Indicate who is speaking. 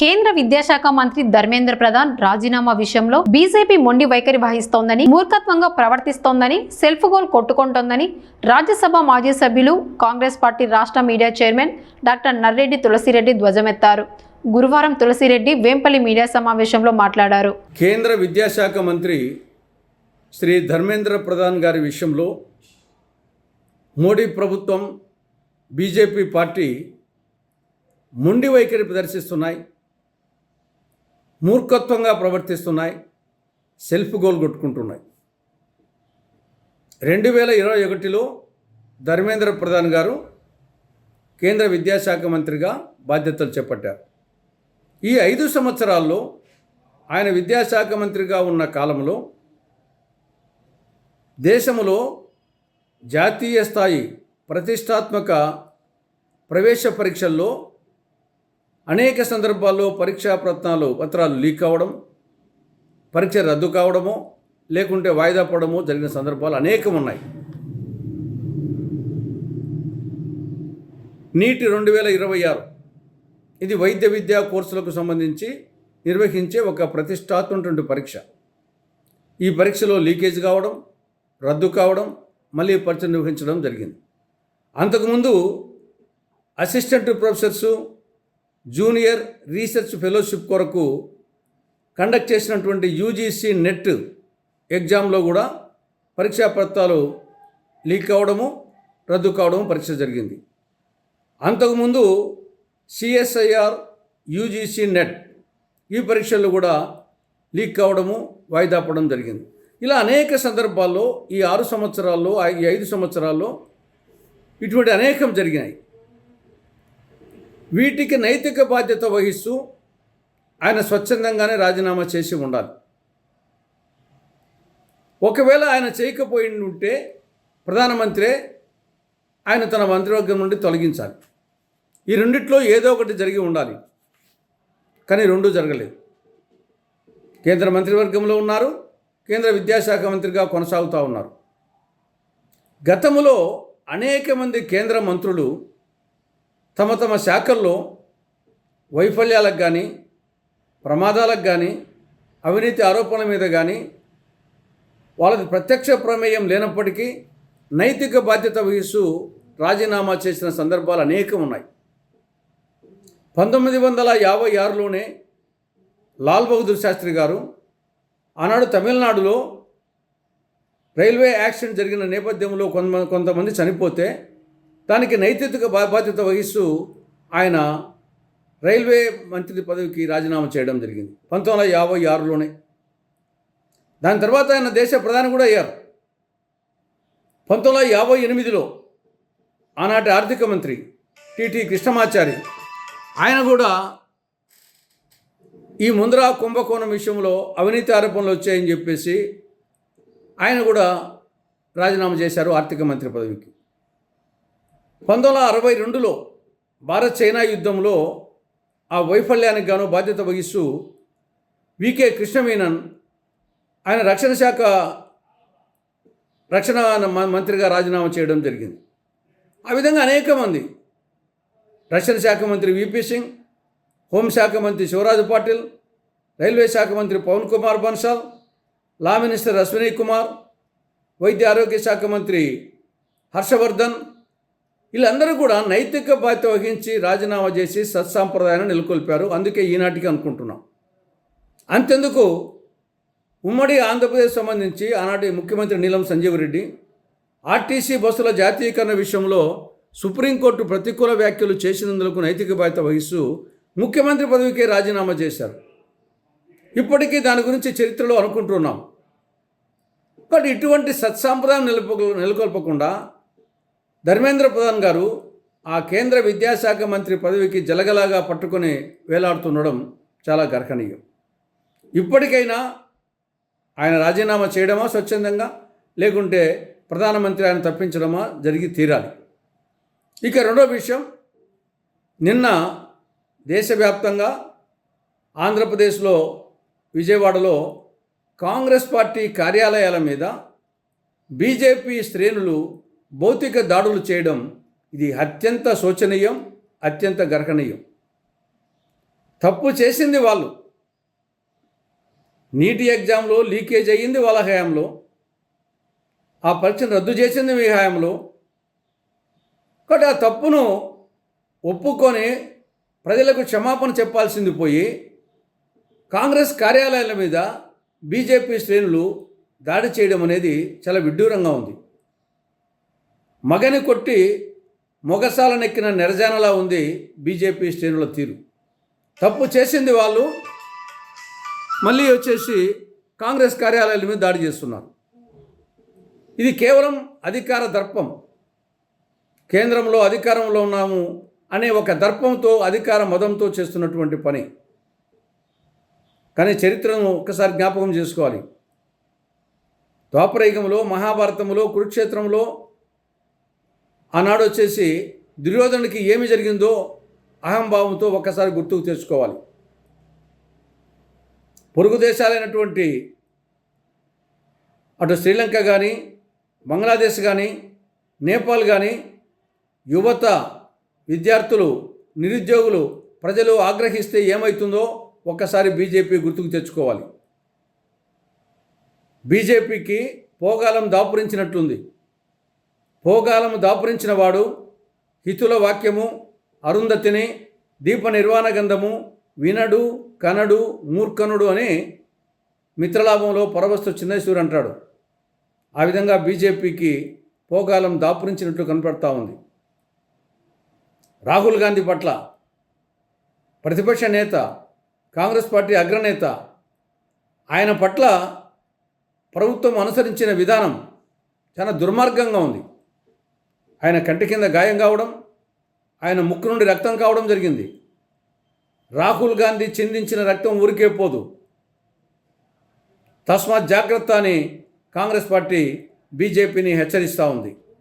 Speaker 1: కేంద్ర విద్యాశాఖ మంత్రి ధర్మేంద్ర ప్రధాన్ రాజీనామా విషయంలో బీజేపీ మొండి వైఖరి వహిస్తోందని, మూర్ఖత్వంగా ప్రవర్తిస్తోందని, సెల్ఫ్ గోల్ కొట్టుకుంటోందని రాజ్యసభ మాజీ సభ్యులు, కాంగ్రెస్ పార్టీ రాష్ట్ర media chairman doctor Narreddy Tulasireddy ధ్వజమెత్తారు. గురువారం తులసిరెడ్డి వేంపల్లి మీడియా సమావేశంలో మాట్లాడారు.
Speaker 2: కేంద్ర విద్యాశాఖ మంత్రి శ్రీ ధర్మేంద్ర ప్రధాన్ గారి విషయంలో మోడీ ప్రభుత్వం, బీజేపీ పార్టీ మొండి వైఖరి ప్రదర్శిస్తున్నాయి, మూర్ఖత్వంగా ప్రవర్తిస్తున్నాయి, సెల్ఫ్ గోల్ కొట్టుకుంటున్నాయి. 2021లో ధర్మేంద్ర ప్రధాన్ గారు కేంద్ర విద్యాశాఖ మంత్రిగా బాధ్యతలు చేపట్టారు. ఈ 5 సంవత్సరాల్లో ఆయన విద్యాశాఖ మంత్రిగా ఉన్న కాలంలో దేశంలో జాతీయ స్థాయి ప్రతిష్టాత్మక ప్రవేశ పరీక్షల్లో అనేక సందర్భాల్లో పరీక్షా పత్రాలు లీక్ అవ్వడం, పరీక్ష రద్దు కావడమో లేకుంటే వాయిదా పడమో జరిగిన సందర్భాలు అనేకం ఉన్నాయి. నీట్ 2026 ఇది వైద్య విద్యా కోర్సులకు సంబంధించి నిర్వహించే ఒక ప్రతిష్టాత్మకమైన పరీక్ష. ఈ పరీక్షలో లీకేజ్ కావడం, రద్దు కావడం, మళ్ళీ పరీక్ష నిర్వహించడం జరిగింది. అంతకుముందు assistant professors, junior research fellowship కొరకు కండక్ట్ చేసినటువంటి యూజీసీ నెట్ ఎగ్జామ్లో కూడా పరీక్షా పత్రాలు లీక్ అవ్వడము, రద్దు కావడము పరీక్ష జరిగింది. అంతకుముందు సిఎస్ఐఆర్, యూజీసీ నెట్ ఈ పరీక్షలు కూడా లీక్ కావడము, వాయిదా పడడం జరిగింది. ఇలా అనేక సందర్భాల్లో ఈ 6 సంవత్సరాల్లో, ఈ 5 సంవత్సరాల్లో ఇటువంటి అనేకం జరిగినాయి. వీటికి నైతిక బాధ్యత వహిస్తూ ఆయన స్వచ్ఛందంగానే రాజీనామా చేసి ఉండాలి. ఒకవేళ ఆయన చేయకపోయి ఉంటే ప్రధానమంత్రే ఆయన తన మంత్రివర్గం నుండి తొలగించాలి. ఈ రెండిట్లో ఏదో ఒకటి జరిగి ఉండాలి. కానీ రెండూ జరగలేదు. కేంద్ర మంత్రివర్గంలో ఉన్నారు, కేంద్ర విద్యాశాఖ మంత్రిగా కొనసాగుతూ ఉన్నారు. గతంలో అనేక మంది కేంద్ర మంత్రులు తమ తమ శాఖల్లో వైఫల్యాలకు కానీ, ప్రమాదాలకు కానీ, అవినీతి ఆరోపణల మీద కానీ వాళ్ళది ప్రత్యక్ష ప్రమేయం లేనప్పటికీ నైతిక బాధ్యత వహిస్తూ రాజీనామా చేసిన సందర్భాలు అనేకం ఉన్నాయి. 1956లోనే లాల్ బహదూర్ శాస్త్రి గారు ఆనాడు తమిళనాడులో రైల్వే యాక్సిడెంట్ జరిగిన నేపథ్యంలో కొంతమంది చనిపోతే దానికి నైతిక బాధ్యత వహిస్తూ ఆయన రైల్వే మంత్రి పదవికి రాజీనామా చేయడం జరిగింది 1956లోనే. దాని తర్వాత ఆయన దేశ ప్రధాని కూడా అయ్యారు. 1958లో ఆనాటి ఆర్థిక మంత్రి టిటి కృష్ణమాచారి ఆయన కూడా ఈ ముంద్రా కుంభకోణం విషయంలో అవినీతి ఆరోపణలు వచ్చాయని చెప్పేసి ఆయన కూడా రాజీనామా చేశారు ఆర్థిక మంత్రి పదవికి. 1962లో భారత్ చైనా యుద్ధంలో ఆ వైఫల్యానికి గాను బాధ్యత వహిస్తూ వికే కృష్ణమేనన్ ఆయన రక్షణ మంత్రిగా రాజీనామా చేయడం జరిగింది. ఆ విధంగా అనేక మంది, రక్షణ శాఖ మంత్రి విపి సింగ్, హోంశాఖ మంత్రి శివరాజ్ పాటిల్, రైల్వే శాఖ మంత్రి పవన్ కుమార్ బన్సాల్, లా మినిస్టర్ అశ్విని కుమార్, వైద్య ఆరోగ్య శాఖ మంత్రి హర్షవర్ధన్, వీళ్ళందరూ కూడా నైతిక బాధ్యత వహించి రాజీనామా చేసి సత్సాంప్రదాయాన్ని నెలకొల్పారు. అందుకే ఈనాటికి అనుకుంటున్నాం. అంతెందుకు ఉమ్మడి ఆంధ్రప్రదేశ్ సంబంధించి ఆనాటి ముఖ్యమంత్రి నీలం సంజీవ్ రెడ్డి ఆర్టీసీ బస్సుల జాతీయకరణ విషయంలో సుప్రీంకోర్టు ప్రతికూల వ్యాఖ్యలు చేసినందుకు నైతిక బాధ్యత వహిస్తూ ముఖ్యమంత్రి పదవికే రాజీనామా చేశారు. ఇప్పటికీ దాని గురించి చరిత్రలో అనుకుంటున్నాం. కానీ ఇటువంటి సత్సాంప్రదాయం నెలకొల్పకుండా ధర్మేంద్ర ప్రధాన్ గారు ఆ కేంద్ర విద్యాశాఖ మంత్రి పదవికి జలగలాగా పట్టుకొని వేలాడుతుండడం చాలా గర్హనీయం. ఇప్పటికైనా ఆయన రాజీనామా చేయడమా స్వచ్ఛందంగా, లేకుంటే ప్రధానమంత్రి ఆయన తప్పించడమా జరిగి తీరాలి. ఇక రెండో విషయం, నిన్న దేశవ్యాప్తంగా ఆంధ్రప్రదేశ్లో విజయవాడలో కాంగ్రెస్ పార్టీ కార్యాలయాల మీద బీజేపీ శ్రేణులు భౌతిక దాడులు చేయడం ఇది అత్యంత శోచనీయం, అత్యంత గర్హనీయం. తప్పు చేసింది వాళ్ళు. నీటి ఎగ్జామ్లో లీకేజ్ అయ్యింది వాళ్ళ హయాంలో, ఆ పరీక్షను రద్దు చేసింది మీ హయాంలో. కాబట్టి ఆ తప్పును ఒప్పుకొని ప్రజలకు క్షమాపణ చెప్పాల్సింది పోయి కాంగ్రెస్ కార్యాలయాల మీద బీజేపీ శ్రేణులు దాడి చేయడం అనేది చాలా విడ్డూరంగా ఉంది. మగని కొట్టి మొగసాలనెక్కిన నెరజానలా ఉంది బీజేపీ శ్రేణుల తీరు. తప్పు చేసింది వాళ్ళు, మళ్ళీ వచ్చేసి కాంగ్రెస్ కార్యాలయాల మీద దాడి చేస్తున్నారు. ఇది కేవలం అధికార దర్పం. కేంద్రంలో అధికారంలో ఉన్నాము అనే ఒక దర్పంతో, అధికార మదంతో చేస్తున్నటువంటి పని. కానీ చరిత్రను ఒక్కసారి జ్ఞాపకం చేసుకోవాలి. ద్వాపరయుగంలో, మహాభారతంలో, కురుక్షేత్రంలో ఆనాడు వచ్చేసి దుర్యోధనుడికి ఏమి జరిగిందో అహంభావంతో ఒక్కసారి గుర్తుకు తెచ్చుకోవాలి. పొరుగు దేశాలైనటువంటి అటు శ్రీలంక కానీ, బంగ్లాదేశ్ కానీ, నేపాల్ కానీ యువత, విద్యార్థులు, నిరుద్యోగులు, ప్రజలు ఆగ్రహిస్తే ఏమవుతుందో ఒక్కసారి బీజేపీ గుర్తుకు తెచ్చుకోవాలి. బీజేపీకి పోగాలం దాపురించినట్లుంది. పోగాలం దాపురించిన వాడు హితుల వాక్యము, అరుంధతిని, దీప నిర్వాణ గంధము వినడు, కనడు, మూర్ఖనుడు అని మిత్రలాభంలో పరవస్తు చిన్నేశ్వరు అంటాడు. ఆ విధంగా బీజేపీకి పోగాలం దాపురించినట్లు కనపడతా ఉంది. రాహుల్ గాంధీ పట్ల ప్రతిపక్ష నేత, కాంగ్రెస్ పార్టీ అగ్రనేత, ఆయన పట్ల ప్రభుత్వం అనుసరించిన విధానం చాలా దుర్మార్గంగా ఉంది. ఆయన కంటి కింద గాయం కావడం, ఆయన ముక్కు నుండి రక్తం కావడం జరిగింది. రాహుల్ గాంధీ చిందించిన రక్తం ఊరికే పోదు. తస్మాత్ జాగ్రత్త అని కాంగ్రెస్ పార్టీ బీజేపీని హెచ్చరిస్తూ ఉంది.